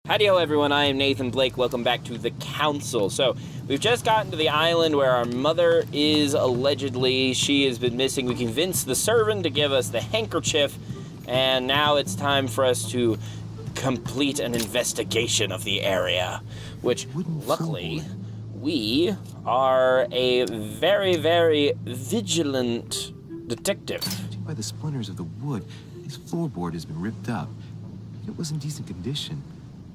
Howdy-ho everyone, I am Nathan Blake, welcome back to the Council. So, we've just gotten to the island where our mother is allegedly, she has been missing. We convinced the servant to give us the handkerchief, and now it's time for us to complete an investigation of the area. Which, luckily, we are a very, very vigilant detective. Judging by the splinters of the wood, this floorboard has been ripped up. It was in decent condition.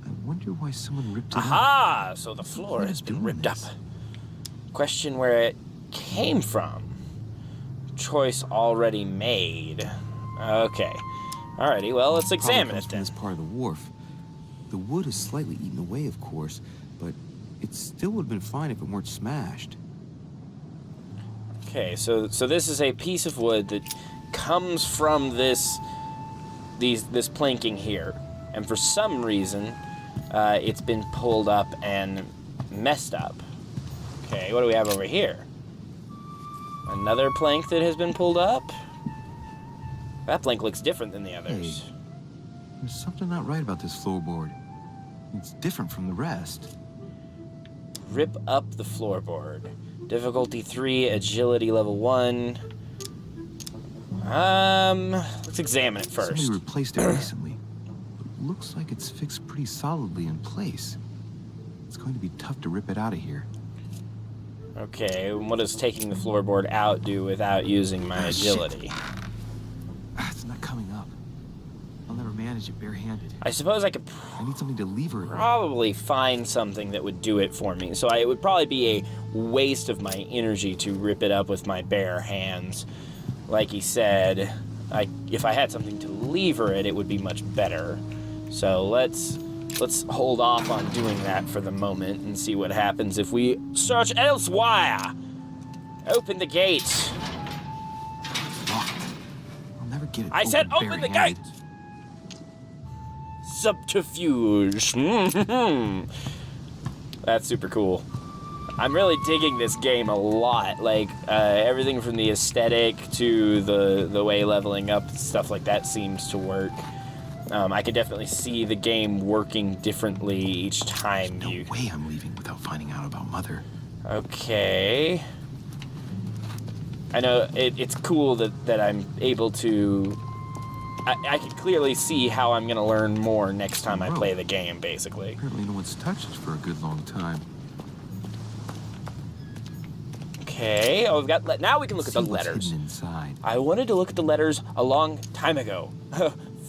I wonder why someone ripped it up. Aha! So the floor has been ripped up. Question where it came from. Choice already made. Okay. Alrighty, well, let's examine it then. This part of the wharf. The wood is slightly eaten away, of course, but it still would have been fine if it weren't smashed. Okay, so this is a piece of wood that comes from this planking here, and for some reason, it's been pulled up and messed up. Okay, what do we have over here? Another plank that has been pulled up? That plank looks different than the others. Hey, there's something not right about this floorboard. It's different from the rest. Rip up the floorboard. Difficulty 3, agility level 1. Let's examine it first. Somebody replaced it recently. It looks like it's fixed pretty solidly in place. It's going to be tough to rip it out of here. Okay, what does taking the floorboard out do without using my agility? It's not coming up. I'll never manage it barehanded. I suppose I could I need something to lever it. probably find something that would do it for me. So it would probably be a waste of my energy to rip it up with my bare hands. Like he said, if I had something to lever it, it would be much better. So let's hold off on doing that for the moment and see what happens if we search elsewhere. Open the gate. It's locked. I'll never get it. I said open the gate. Subterfuge. That's super cool. I'm really digging this game a lot. Like, everything from the aesthetic to the way leveling up, stuff like that seems to work. I could definitely see the game working differently each time. There's no way I'm leaving without finding out about Mother. Okay. I know it's cool that I'm able to... I can clearly see how I'm going to learn more next time I play the game, basically. Apparently no one's touched it for a good long time. Okay, oh, now we can look at the letters. Inside. I wanted to look at the letters a long time ago.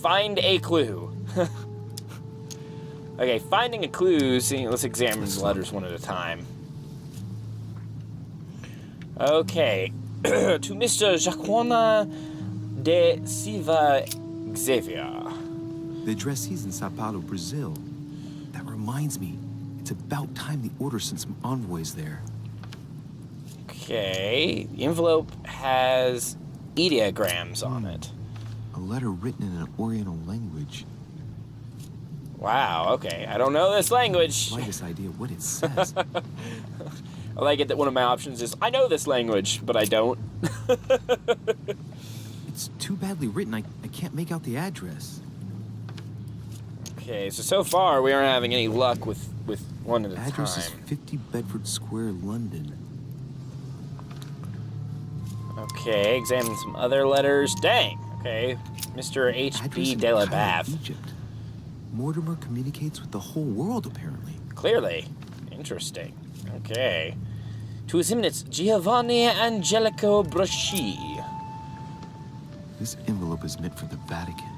Find a clue. Okay, finding a clue. Let's examine the letters one at a time. Okay, to Mr. Jaquana de Silva Xavier. The address is in Sao Paulo, Brazil. That reminds me, it's about time the order sent some envoys there. Okay, the envelope has ideograms on it. A letter written in an Oriental language. Wow, okay, I don't know this language. Slightest idea what it says. I like it that one of my options is, I know this language, but I don't. It's too badly written, I can't make out the address. Okay, so far we aren't having any luck with one at a time. Address is 50 Bedford Square, London. Okay, examine some other letters. Dang, okay. Mr. H.B. de la Bath. Egypt. Mortimer communicates with the whole world, apparently. Clearly. Interesting. Okay. To His Eminence, Giovanni Angelico Braschi. This envelope is meant for the Vatican.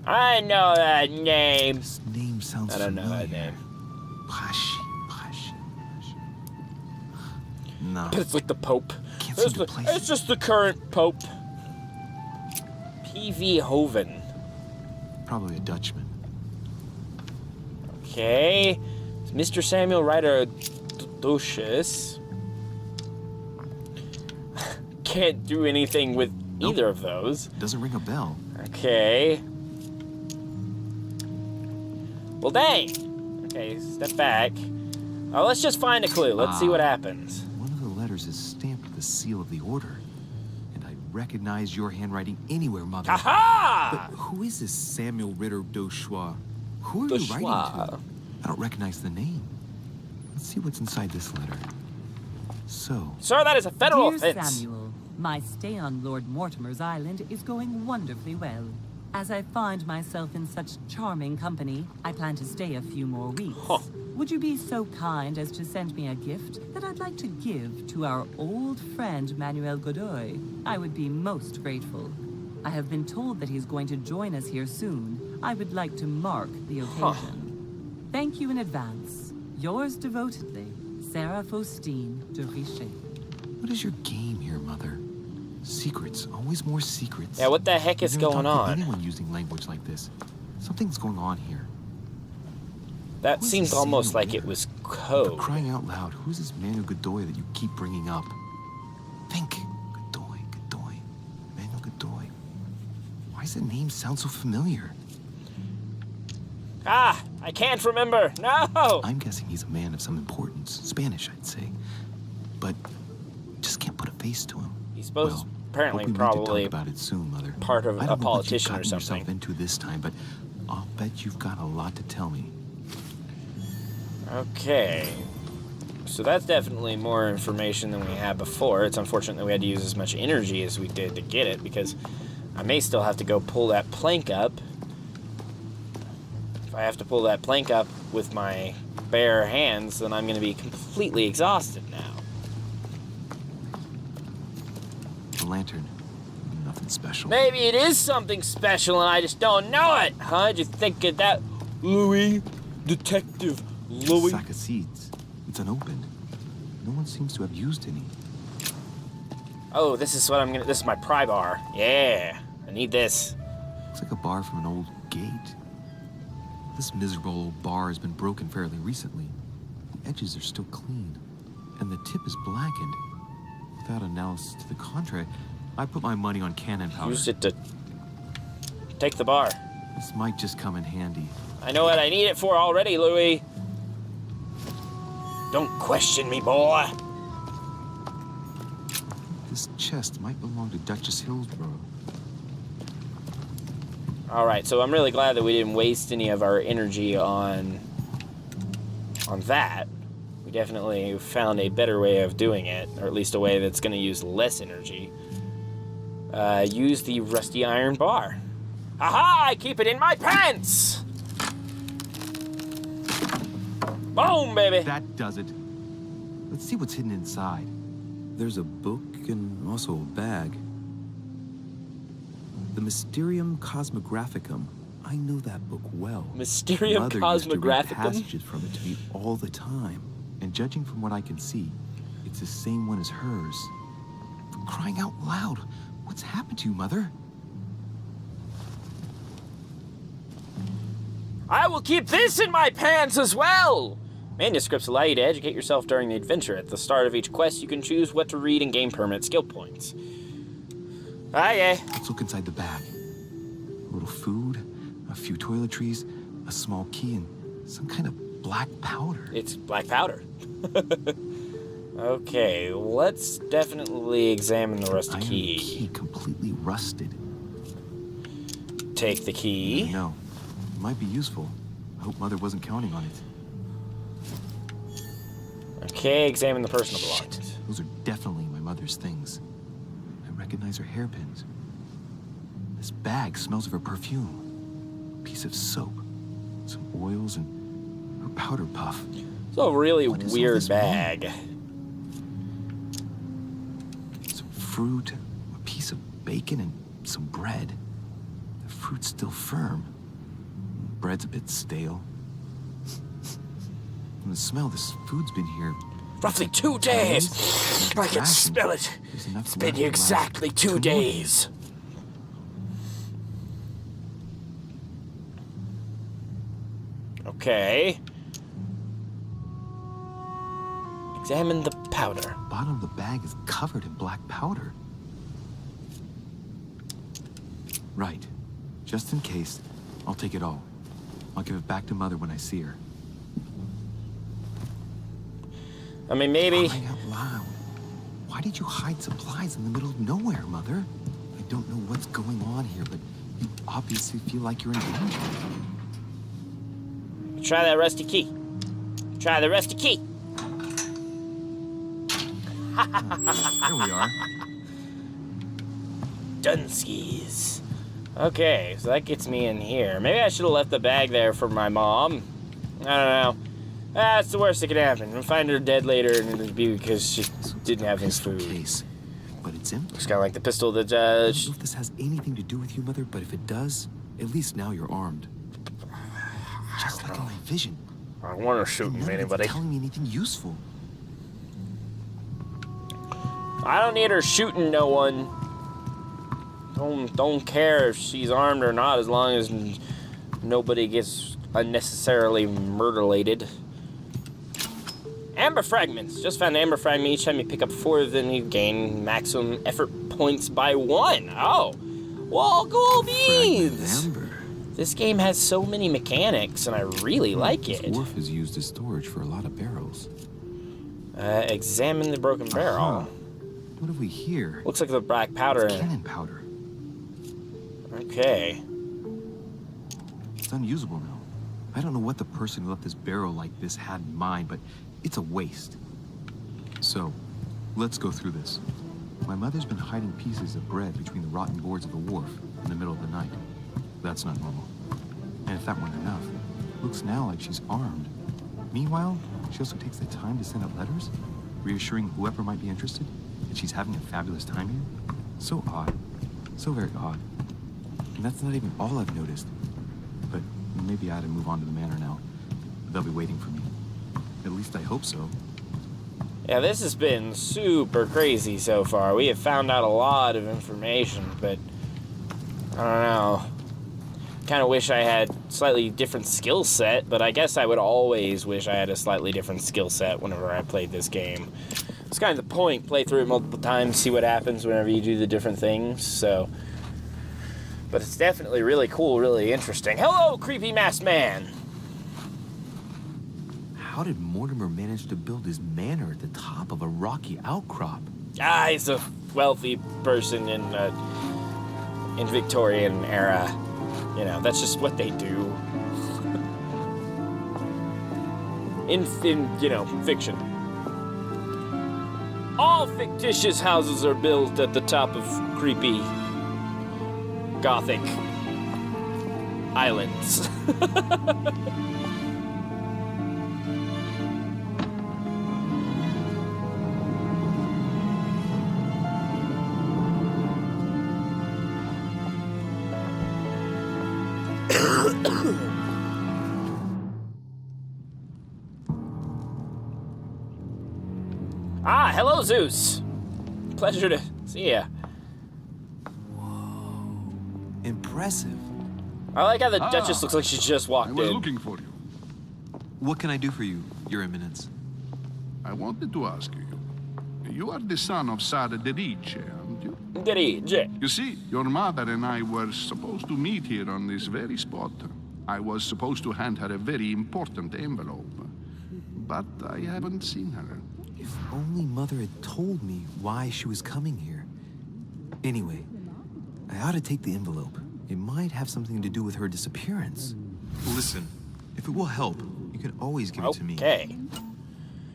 I know that name. This name sounds familiar. I don't know that name. Braschi. No. It's like the Pope. Can't seem to place it's just the current Pope. P.V. Hoven. Probably a Dutchman. Okay. It's Mr. Samuel Ryder Docious. Can't do anything with either of those. Doesn't ring a bell. Okay. Well, dang. Okay, step back. Oh, let's just find a clue. Let's see what happens. One of the letters is stamped with the seal of the order, and I recognize your handwriting anywhere, Mother. Aha! But who is this Samuel Ritter Dauchois? Who are you writing to? I don't recognize the name. Let's see what's inside this letter. So... Sir, that is a federal Dear offense. Samuel, my stay on Lord Mortimer's island is going wonderfully well. As I find myself in such charming company, I plan to stay a few more weeks. Huh. Would you be so kind as to send me a gift that I'd like to give to our old friend Manuel Godoy? I would be most grateful. I have been told that he's going to join us here soon. I would like to mark the occasion. Thank you in advance. Yours devotedly, Sarah Faustine de Richet. What is your game here, Mother? Secrets, always more secrets. Yeah, what the heck is I've never going talked to on? anyone using language like this. Something's going on here. That Who is seems this almost Samuel like it Ritter? was For code. crying out loud, who's this Manuel Godoy that you keep bringing up? Think. Godoy. Manuel Godoy. Why does that name sound so familiar? Ah, I can't remember. No! I'm guessing he's a man of some importance. Spanish, I'd say. But just can't put a face to him. He's supposed, Well, apparently, hope we need probably to talk about it soon, Mother. part of I a don't know what politician or you've gotten something. yourself into this time, but I'll bet you've got a lot to tell me. Okay. So that's definitely more information than we had before. It's unfortunate that we had to use as much energy as we did to get it, because I may still have to go pull that plank up. If I have to pull that plank up with my bare hands, then I'm going to be completely exhausted now. The lantern. Nothing special. Maybe it is something special and I just don't know it. Huh? Did you think of that, Louis? Detective It's a Louis? sack of seeds. It's unopened. No one seems to have used any. Oh, this is what I'm gonna. This is my pry bar. Yeah, I need this. Looks like a bar from an old gate. This miserable old bar has been broken fairly recently. The edges are still clean, and the tip is blackened. Without analysis to the contrary, I put my money on cannon powder. Use it to take the bar. This might just come in handy. I know what I need it for already, Louis. Don't question me, boy. This chest might belong to Duchess Hillsborough. All right, so I'm really glad that we didn't waste any of our energy on that. We definitely found a better way of doing it, or at least a way that's going to use less energy. Use the rusty iron bar. Aha! I keep it in my pants! Boom, baby! That does it. Let's see what's hidden inside. There's a book and also a bag. The Mysterium Cosmographicum. I know that book well. Mysterium Mother used to read Cosmographicum? passages from it to me all the time. And judging from what I can see, it's the same one as hers. For crying out loud, what's happened to you, Mother? I will keep this in my pants as well! Manuscripts allow you to educate yourself during the adventure. At the start of each quest, you can choose what to read and gain permanent skill points. Ah, yeah. Let's look inside the bag. A little food, a few toiletries, a small key, and some kind of black powder. It's black powder. Okay, let's definitely examine the rusty Iron key. key completely rusted. Take the key. No, it might be useful. I hope Mother wasn't counting on it. Okay, examine the personal Shit, belongings. those are definitely my mother's things. I recognize her hairpins. This bag smells of her perfume. A piece of soap, some oils, and her powder puff. It's a really What does all weird this mean? bag. Some fruit, a piece of bacon, and some bread. The fruit's still firm. Bread's a bit stale. From the smell, this food's been here. Roughly 2 days. I can smell it. There's enough It's been left here to last exactly 2 2 days. Okay. Examine the powder. The bottom of the bag is covered in black powder. Right. Just in case, I'll take it all. I'll give it back to Mother when I see her. I mean, maybe. Crying out loud. Why did you hide supplies in the middle of nowhere, Mother? I don't know what's going on here, but you obviously feel like you're in danger. Try that rusty key. Try the rusty key. There we are. Dunskies. Okay, so that gets me in here. Maybe I should have left the bag there for my mom. I don't know. That's the worst that could happen. We'll find her dead later, and it'll be because she didn't have any food. Case, but it's empty. It's kind of like the pistol that I don't know if this has anything to do with you, Mother, but if it does, at least now you're armed. Just like in my vision. I don't want to shoot And none of anybody. it's telling me anything useful. I don't need her shooting no one. Don't care if she's armed or not, as long as nobody gets unnecessarily murderlated. Amber fragments. Just found an amber fragment. Each time you pick up 4 of them, you gain maximum effort points by 1. Oh, well, cool beans. Amber. This game has so many mechanics, and I really like This it. wharf is used as storage for a lot of barrels. Examine the broken barrel. What have we here? Looks like the black powder in it. Cannon powder. Okay. It's unusable now. I don't know what the person who left this barrel like this had in mind, but it's a waste. So, let's go through this. My mother's been hiding pieces of bread between the rotten boards of the wharf in the middle of the night. That's not normal. And if that weren't enough, looks now like she's armed. Meanwhile, she also takes the time to send out letters, reassuring whoever might be interested that she's having a fabulous time here. So odd. So very odd. And that's not even all I've noticed. But maybe I ought to move on to the manor now. They'll be waiting for me. At least I hope so. Yeah, this has been super crazy so far. We have found out a lot of information, but I don't know. Kind of wish I had slightly different skill set, but I guess I would always wish I had a slightly different skill set whenever I played this game. It's kind of the point. Play through it multiple times, see what happens whenever you do the different things, so. But it's definitely really cool, really interesting. Hello, creepy masked man! How did Mortimer manage to build his manor at the top of a rocky outcrop? Ah, he's a wealthy person in Victorian era. You know, that's just what they do. in fiction. All fictitious houses are built at the top of creepy Gothic islands. Ah, hello, Zeus. Pleasure to see ya. Impressive. I like how the Duchess looks like she just walked I was in. looking for you. What can I do for you, Your Eminence? I wanted to ask you. You are the son of Sara Derice, aren't you? Derice. You see, your mother and I were supposed to meet here on this very spot. I was supposed to hand her a very important envelope. But I haven't seen her. If only Mother had told me why she was coming here. Anyway, I ought to take the envelope. It might have something to do with her disappearance. Listen, if it will help, you can always give it to me. Okay.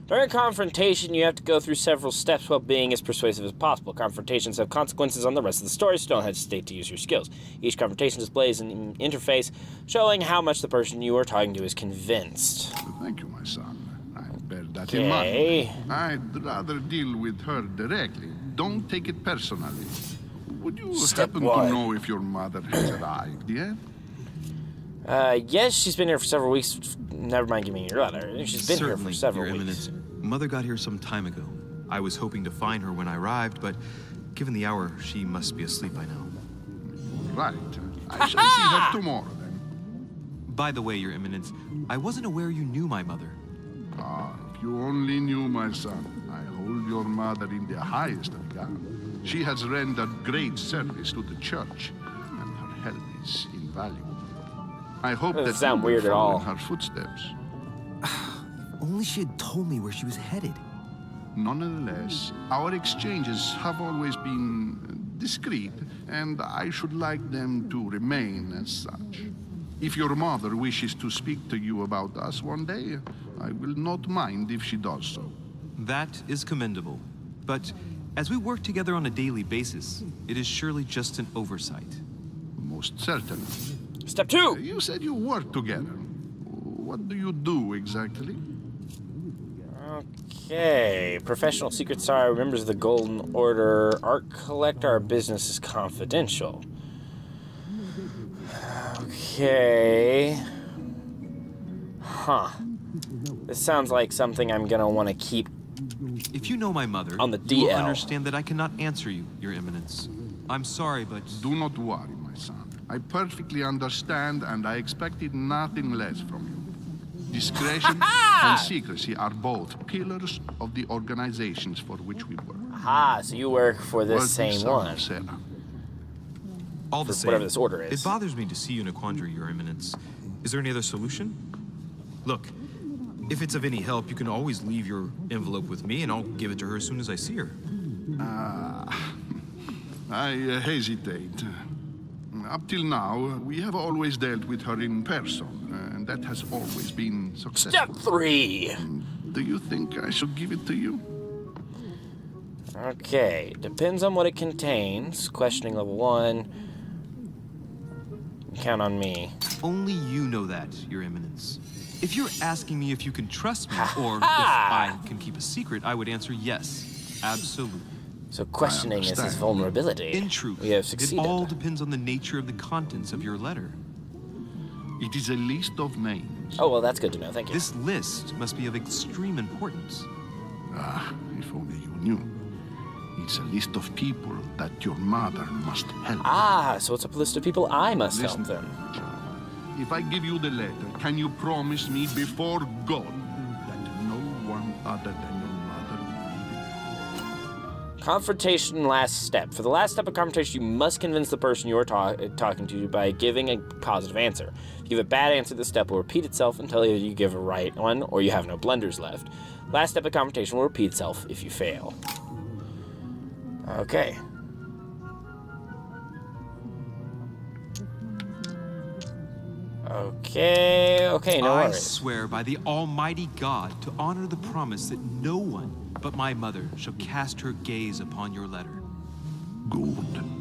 During confrontation, you have to go through several steps while being as persuasive as possible. Confrontations have consequences on the rest of the story, so don't hesitate to use your skills. Each confrontation displays an interface showing how much the person you are talking to is convinced. Thank you, my son. I bear that Okay. in mind. I'd rather deal with her directly. Don't take it personally. Would you Step happen one. to know if your mother has arrived yet? Yes, she's been here for several weeks. Never mind giving me your letter. She's been here for several Your weeks. Eminence. Mother got here some time ago. I was hoping to find her when I arrived, but given the hour, she must be asleep by now. Right. I shall see her tomorrow, then. By the way, Your Eminence, I wasn't aware you knew my mother. Ah, if you only knew, my son. I hold your mother in the highest regard. She has rendered great service to the church, and her help is invaluable. I hope Doesn't that sound you will weird at follow all. in her footsteps. Only she had told me where she was headed. Nonetheless, our exchanges have always been discreet, and I should like them to remain as such. If your mother wishes to speak to you about us one day, I will not mind if she does so. That is commendable. But as we work together on a daily basis, it is surely just an oversight. Most certainly. Step 2! You said you work together. What do you do exactly? Okay. Professional secret star, members of the Golden Order, art collector, our business is confidential. Okay. Huh. This sounds like something I'm gonna want to keep If you know my mother, on the you will DL. understand that I cannot answer you, Your Eminence. I'm sorry, but... Do not worry, my son. I perfectly understand, and I expected nothing less from you. Discretion and secrecy are both pillars of the organizations for which we work. Ah, so you work for this Worthy same son one. of Sarah. All the For same, whatever this order is. It bothers me to see you in a quandary, Your Eminence. Is there any other solution? Look, if it's of any help, you can always leave your envelope with me, and I'll give it to her as soon as I see her. I hesitate. Up till now, we have always dealt with her in person, and that has always been successful. Step 3! Do you think I should give it to you? Okay, depends on what it contains. Questioning level 1. Count on me. Only you know that, Your Eminence. If you're asking me if you can trust me, or if I can keep a secret, I would answer yes. Absolutely. So questioning is his understand. vulnerability. In truth, we have it succeeded. all depends on the nature of the contents of your letter. It is a list of names. Oh, well, that's good to know. Thank you. This list must be of extreme importance. If only you knew. It's a list of people that your mother must help. Ah, so it's a list of people I must Listen, help them. child. If I give you the letter, can you promise me before God that no one other than your mother will read it? Confrontation last step. For the last step of confrontation, you must convince the person you're talking to by giving a positive answer. If you give a bad answer, the step will repeat itself until either you give a right one or you have no blunders left. Last step of confrontation will repeat itself if you fail. Okay. Okay, no I worries. swear by the Almighty God to honor the promise that no one but my mother shall cast her gaze upon your letter. Good.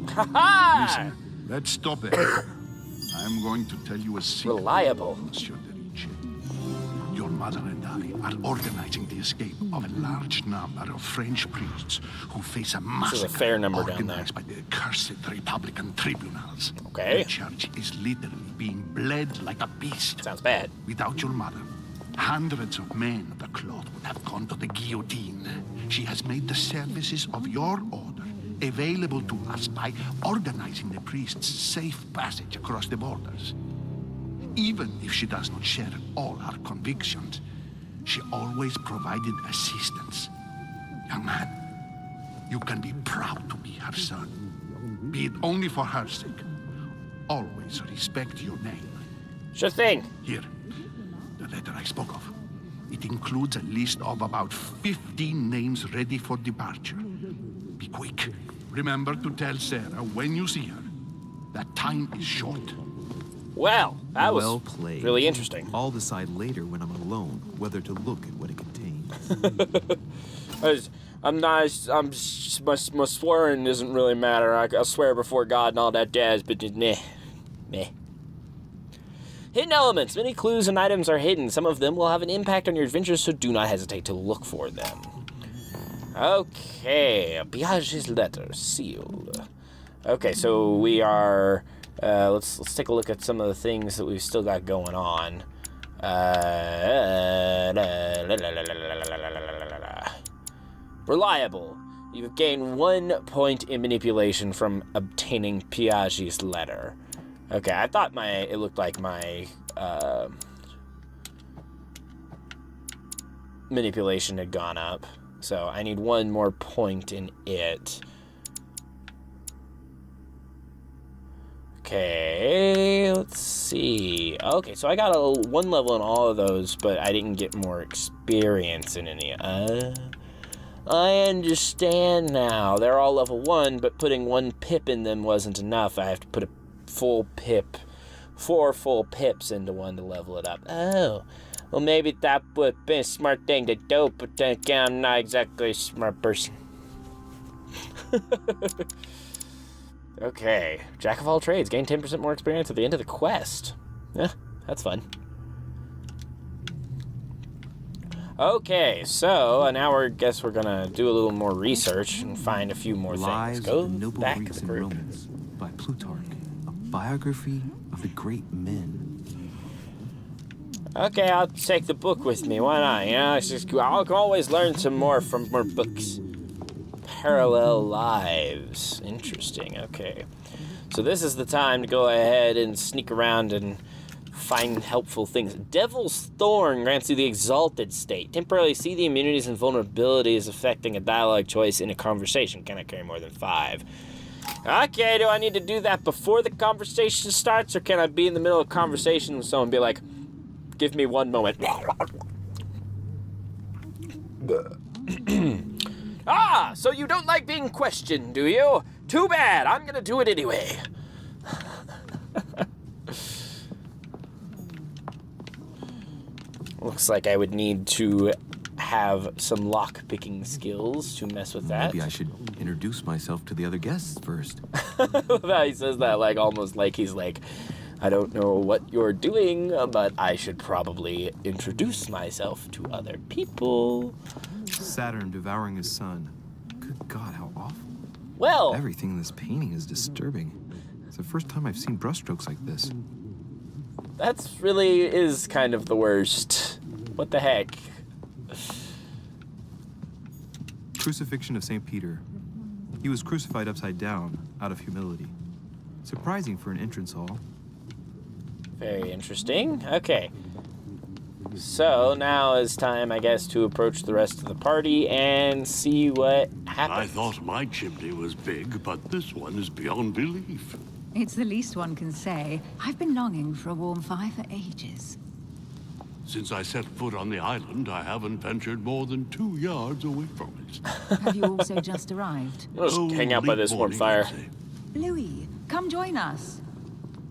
Ha-ha! Listen, let's stop there. I'm going to tell you a secret. Reliable. Monsieur de Ricci. Your mother and I are organizing the escape of a large number of French priests who face a massacre This is a fair number down there. organized by the cursed Republican tribunals. Okay. The church is literally being bled like a beast. Sounds bad. Without your mother, hundreds of men of the cloth would have gone to the guillotine. She has made the services of your order available to us by organizing the priests' safe passage across the borders. Even if she does not share all our convictions, she always provided assistance. Young man, you can be proud to be her son. Be it only for her sake. Always respect your name. Sure thing. Here, the letter I spoke of. It includes a list of about 15 names ready for departure. Be quick. Remember to tell Sarah when you see her that time is short. Well, that was Well played. really interesting. I'll decide later when I'm alone whether to look at what it contains. My swearing doesn't really matter. I'll swear before God and all that jazz, but meh. Hidden elements. Many clues and items are hidden. Some of them will have an impact on your adventures, so do not hesitate to look for them. Okay, Piage's letter, sealed. Okay, so we are... let's take a look at some of the things that we've still got going on. Reliable. You've gained 1 point in manipulation from obtaining Piaget's letter. Okay, I thought it looked like my manipulation had gone up. So I need 1 more point in it. Okay, let's see. Okay, so I got 1 level in all of those, but I didn't get more experience in any. I understand now. They're all level 1, but putting 1 pip in them wasn't enough. I have to put a full pip, 4 full pips into one to level it up. Oh, well, maybe that would be a smart thing to do, but then again, I'm not exactly a smart person. Okay, Jack of all trades. Gain 10% more experience at the end of the quest. Yeah, that's fun. Okay, so now I guess we're gonna do a little more research and find a few more things. Go back to the group. Romans by Plutarch, a biography of the great men. Okay, I'll take the book with me. Why not? You know, it's just I'll always learn some more from more books. Parallel lives. Interesting. Okay, so this is the time to go ahead and sneak around and find helpful things. Devil's Thorn grants you the Exalted state. Temporarily see the immunities and vulnerabilities affecting a dialogue choice in a conversation. Cannot carry more than 5. Okay, do I need to do that before the conversation starts, or can I be in the middle of a conversation with someone and be like, give me 1 moment. Ah, so you don't like being questioned, do you? Too bad, I'm gonna do it anyway. Looks like I would need to have some lock-picking skills to mess with that. Maybe I should introduce myself to the other guests first. He says that like almost like he's like, I don't know what you're doing, but I should probably introduce myself to other people. Saturn devouring his son. Good God, how awful. Well, Everything in this painting is disturbing. It's the first time I've seen brushstrokes like this. that's really is kind of the worst. What the heck? Crucifixion of St. Peter. He was crucified upside down, out of humility. Surprising for an entrance hall. Very interesting. Okay. So now is time, I guess, to approach the rest of the party and see what happens. I thought my chimney was big, but this one is beyond belief. It's the least one can say. I've been longing for a warm fire for ages. Since I set foot on the island, I haven't ventured more than 2 yards away from it. Have you also just arrived? We'll just hang out by late this warm morning, fire. I'd say. Louis, come join us.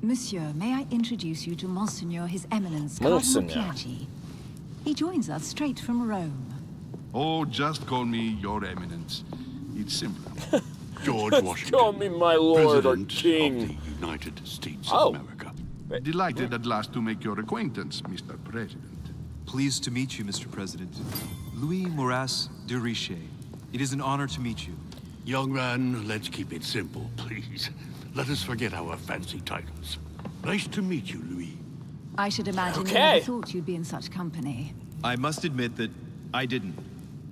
Monsieur, may I introduce you to Monseigneur His Eminence, Monseigneur. Cardinal Piaggi. He joins us straight from Rome. Oh, just call me Your Eminence. It's simple. George Washington. Call me my lord or President king. of the United States Oh. of America. Delighted at last to make your acquaintance, Mr. President. Pleased to meet you, Mr. President. Louis Maurras de Richet. It is an honor to meet you. Young man, let's keep it simple, please. Let us forget our fancy titles. Nice to meet you, Louis. I should imagine you Okay. never thought you'd be in such company. I must admit that I didn't.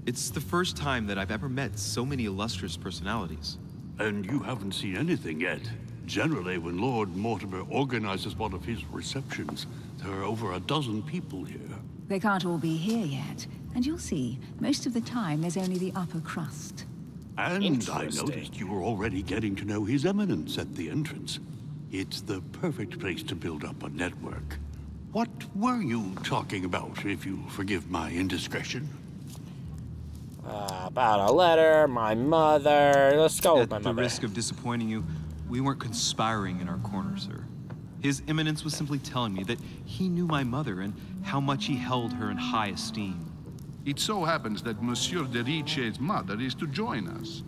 It's the first time that I've ever met so many illustrious personalities. And you haven't seen anything yet. Generally, when Lord Mortimer organizes one of his receptions, there are over a dozen people here. They can't all be here yet. And you'll see, most of the time there's only the upper crust. And I Interesting. noticed you were already getting to know His Eminence at the entrance. It's the perfect place to build up a network. What were you talking about, if you'll forgive my indiscretion? About a letter, my mother. Let's go with At my the mother. risk of disappointing you, we weren't conspiring in our corner, sir. His Eminence was simply telling me that he knew my mother and how much he held her in high esteem. It so happens that Monsieur de Richet's mother is to join us.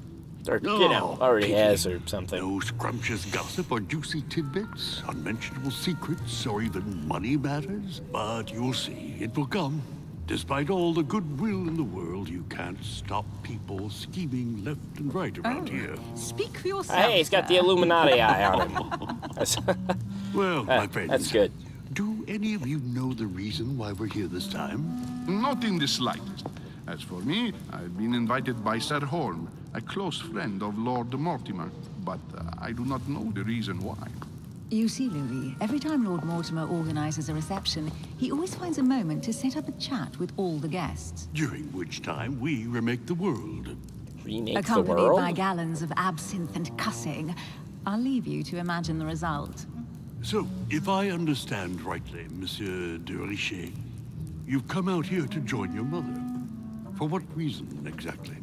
Or, No, you know, already pity. has or something. No scrumptious gossip or juicy tidbits, unmentionable secrets, or even money matters. But you'll see, it will come. Despite all the goodwill in the world, you can't stop people scheming left and right around here. Speak for yourself, Hey, he's got the sir. Illuminati eye on him. That's, Well, my friends, that's good. Do any of you know the reason why we're here this time? Not in the slightest. As for me, I've been invited by Sir Holm, a close friend of Lord Mortimer, but I do not know the reason why. You see, Louis, every time Lord Mortimer organizes a reception, he always finds a moment to set up a chat with all the guests. During which time we remake the world. Remake the Accompanied world? by gallons of absinthe and cussing. I'll leave you to imagine the result. So, if I understand rightly, Monsieur de Richet, you've come out here to join your mother. For what reason, exactly?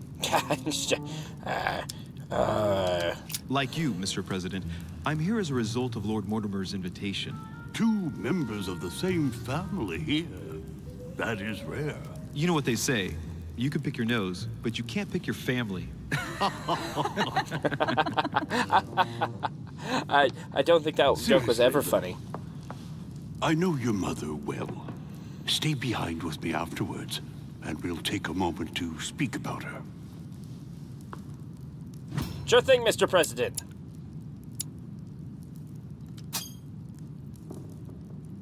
Like you, Mr. President, I'm here as a result of Lord Mortimer's invitation. 2 members of the same family here. That is rare. You know what they say. You can pick your nose, but you can't pick your family. I don't think that joke was ever funny. I know your mother well. Stay behind with me afterwards, and we'll take a moment to speak about her. Sure thing, Mr. President.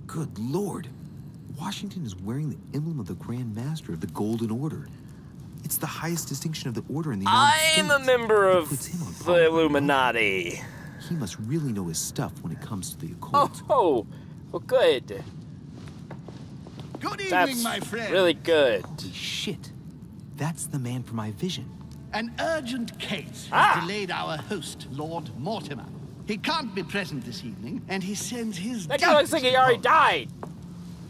Good Lord. Washington is wearing the emblem of the Grand Master of the Golden Order. It's the highest distinction of the Order in the United States. I'm a member of Puts him on par the with Illuminati. He must really know his stuff when it comes to the occult. Oh, well, good. Good evening, That's my friend. really good. Holy shit. That's the man from my vision. An urgent case has Ah! delayed our host, Lord Mortimer. He can't be present this evening, and he sends his That guy looks like he already died.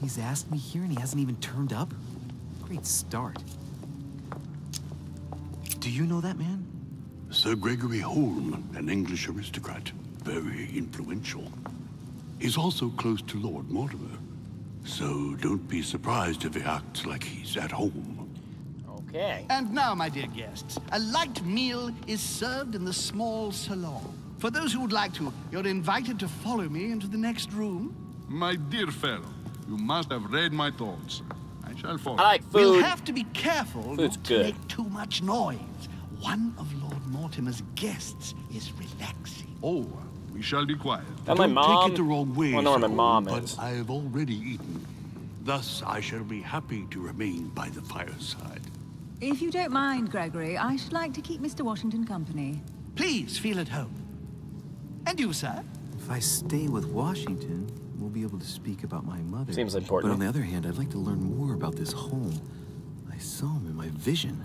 He's asked me here and he hasn't even turned up? Great start. Do you know that man? Sir Gregory Holm, an English aristocrat, very influential. He's also close to Lord Mortimer, so don't be surprised if he acts like he's at home. Okay. And now, my dear guests, a light meal is served in the small salon. For those who would like to, you're invited to follow me into the next room. My dear fellow, you must have read my thoughts. I shall follow. I like food. We'll have to be careful Food's not good. to make too much noise. One of Lord Mortimer's guests is relaxing. Oh, we shall be quiet. That my Don't mom. take it the wrong way, I know where my Sir mom Holm, is. but I have already eaten. Thus, I shall be happy to remain by the fireside. If you don't mind, Gregory, I should like to keep Mr. Washington company. Please feel at home. And you, sir? If I stay with Washington, we'll be able to speak about my mother. Seems important. But on the other hand, I'd like to learn more about this home. I saw him in my vision.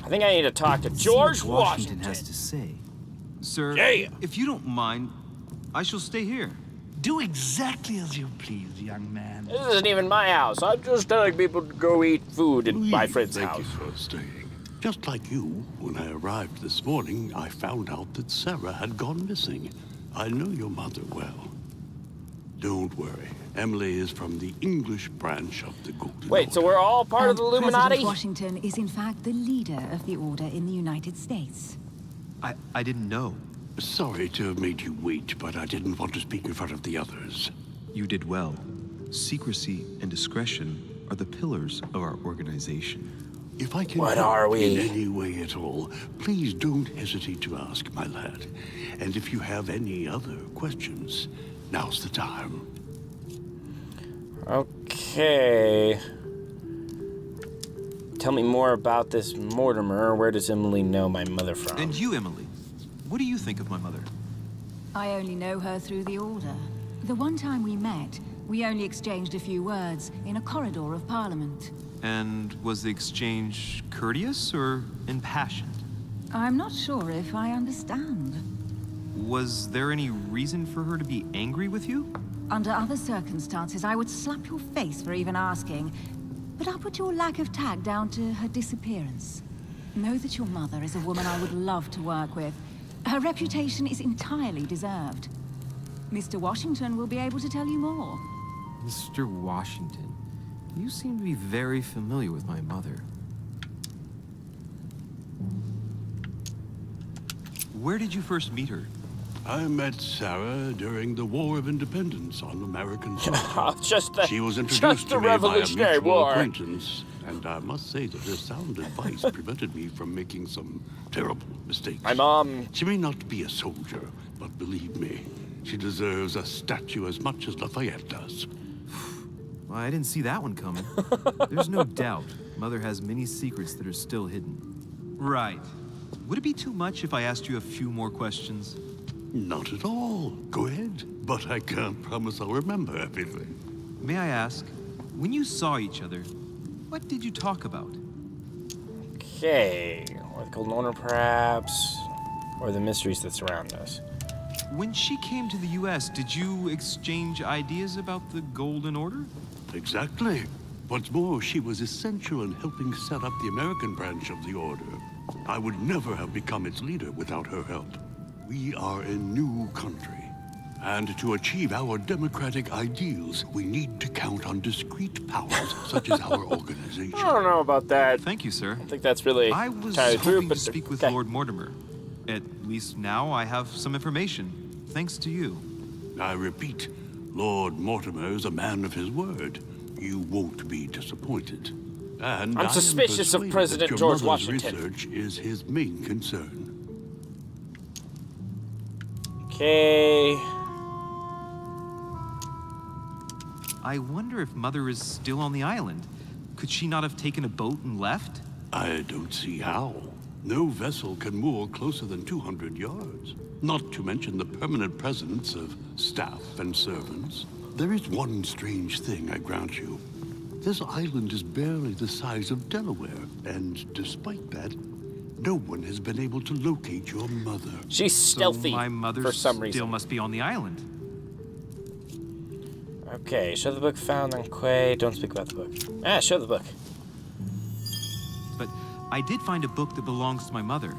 I think I need to talk to See George what Washington. has to say. Sir, Yeah. if you don't mind, I shall stay here. Do exactly as you please, young man. This isn't even my house. I'm just telling people to go eat food in my Please, friend's thank house. you for staying. Just like you, when I arrived this morning, I found out that Sarah had gone missing. I know your mother well. Don't worry. Emily is from the English branch of the Golden Wait, so Order. we're all part of the Illuminati? President Washington is in fact the leader of the Order in the United States. I didn't know. Sorry to have made you wait, but I didn't want to speak in front of the others. You did well. Secrecy and discretion are the pillars of our organization. If I can What help are we? in any way at all, please don't hesitate to ask, my lad. And if you have any other questions, now's the time. Okay. Tell me more about this Mortimer. Where does Emily know my mother from? And you, Emily, what do you think of my mother? I only know her through the Order. The one time we met, we only exchanged a few words in a corridor of Parliament. And was the exchange courteous or impassioned? I'm not sure if I understand. Was there any reason for her to be angry with you? Under other circumstances, I would slap your face for even asking. But I'll put your lack of tact down to her disappearance. Know that your mother is a woman I would love to work with. Her reputation is entirely deserved. Mr. Washington will be able to tell you more. Mr. Washington, you seem to be very familiar with my mother. Where did you first meet her? I met Sarah during the War of Independence on American soil. She was just introduced the to me by a Revolutionary mutual War. acquaintance, and I must say that her sound advice prevented me from making some terrible mistakes. My mom. She may not be a soldier, but believe me, she deserves a statue as much as Lafayette does. Well, I didn't see that one coming. There's no doubt Mother has many secrets that are still hidden. Right. Would it be too much if I asked you a few more questions? Not at all. Go ahead. But I can't promise I'll remember everything. May I ask, when you saw each other, what did you talk about? Okay. Or the Golden Order, perhaps. Or the mysteries that surround us. When she came to the U.S., did you exchange ideas about the Golden Order? Exactly. What's more, she was essential in helping set up the American branch of the Order. I would never have become its leader without her help. We are a new country, and to achieve our democratic ideals, we need to count on discrete powers such as our organization. I don't know about that. Thank you, sir. I think that's really I was entirely true, hoping but to speak with okay. Lord Mortimer. At least now I have some information, thanks to you. I repeat, Lord Mortimer is a man of his word. You won't be disappointed. And I'm suspicious of President George Washington. Research is his main concern. Okay. I wonder if Mother is still on the island. Could she not have taken a boat and left? I don't see how. No vessel can moor closer than 200 yards. Not to mention the permanent presence of staff and servants. There is one strange thing, I grant you. This island is barely the size of Delaware, and despite that, no one has been able to locate your mother. She's stealthy So my mother for some still reason. must be on the island. Okay, show the book found on Quay. Don't speak about the book. Ah, show the book. But I did find a book that belongs to my mother.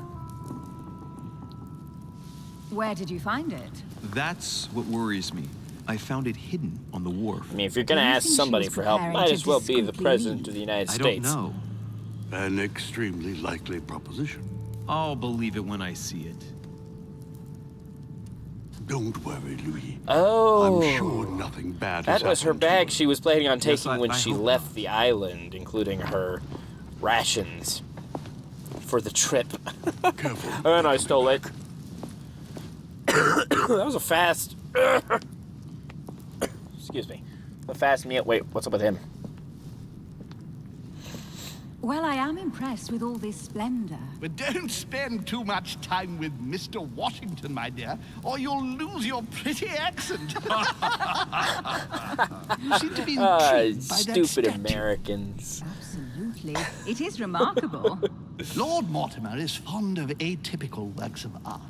Where did you find it? That's what worries me. I found it hidden on the wharf. I mean, if you're gonna Do you ask think she somebody was for help, preparing might to as well be the discreetly President leave? of the United I States. don't know. An extremely likely proposition. I'll believe it when I see it. Don't worry, Louis. Oh. I'm sure nothing bad That has was her happened to bag her. she was planning on Yes, taking when I she hope left not. the island, including her rations for the trip. Careful. And I stole it. That was a fast... Excuse me. A fast meal. Wait, what's up with him? Well, I am impressed with all this splendor. But don't spend too much time with Mr. Washington, my dear, or you'll lose your pretty accent. You seem to be intrigued by that Stupid statue. Americans. Absolutely. It is remarkable. Lord Mortimer is fond of atypical works of art.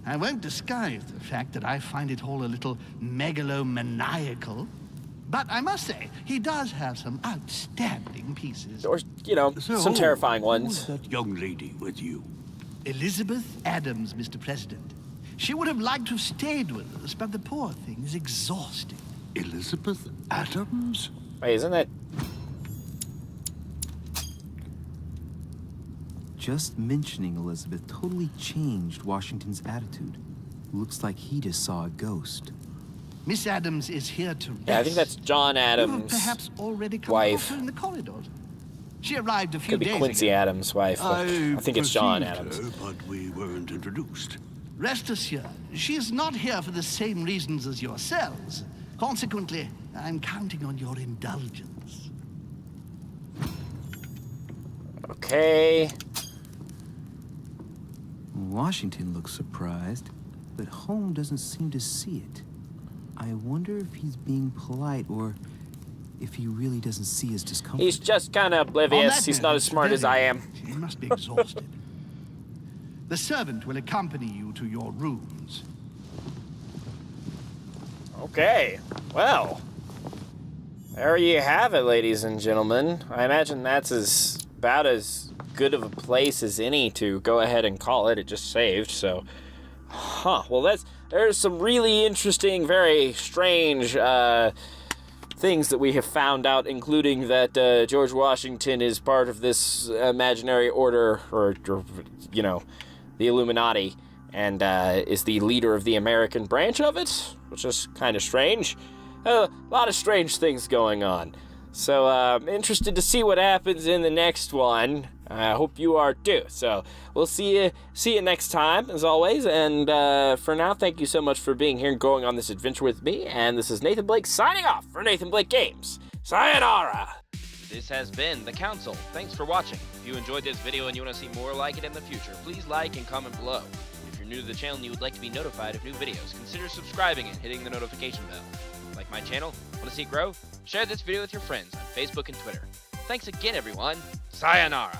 I won't disguise the fact that I find it all a little megalomaniacal. But I must say, he does have some outstanding pieces. Or, you know, So, some terrifying who is ones. that young lady with you? Elizabeth Adams, Mr. President. She would have liked to have stayed with us, but the poor thing is exhausting. Elizabeth Adams? Wait, isn't that... Just mentioning Elizabeth totally changed Washington's attitude. Looks like he just saw a ghost. Miss Adams is here to rest. Yeah, I think that's John You have Adams' perhaps already come wife. across her in the corridors. She arrived a few Could be days Quincy ago. Adams' wife. But I think it's John Adams. Her, but we weren't introduced. Rest assured, she is not here for the same reasons as yourselves. Consequently, I'm counting on your indulgence. Okay. Washington looks surprised, but Holmes doesn't seem to see it. I wonder if he's being polite or if he really doesn't see his discomfort. He's just kind of On oblivious. that He's note, not as smart as I am. You must be exhausted. The servant will accompany you to your rooms. Okay. Well. There you have it, ladies and gentlemen. I imagine that's about as good of a place as any to go ahead and call it. It just saved, so... Huh. Well, there's some really interesting, very strange things that we have found out, including that George Washington is part of this imaginary order, or you know, the Illuminati, and is the leader of the American branch of it, which is kind of strange. A lot of strange things going on. So I'm interested to see what happens in the next one. I hope you are too. So we'll see you next time, as always. And for now, thank you so much for being here and going on this adventure with me. And this is Nathan Blake signing off for Nathanblakegames. Sayonara! This has been The Council. Thanks for watching. If you enjoyed this video and you want to see more like it in the future, please like and comment below. If you're new to the channel and you would like to be notified of new videos, consider subscribing and hitting the notification bell. Like my channel? Want to see it grow? Share this video with your friends on Facebook and Twitter. Thanks again, everyone. Sayonara!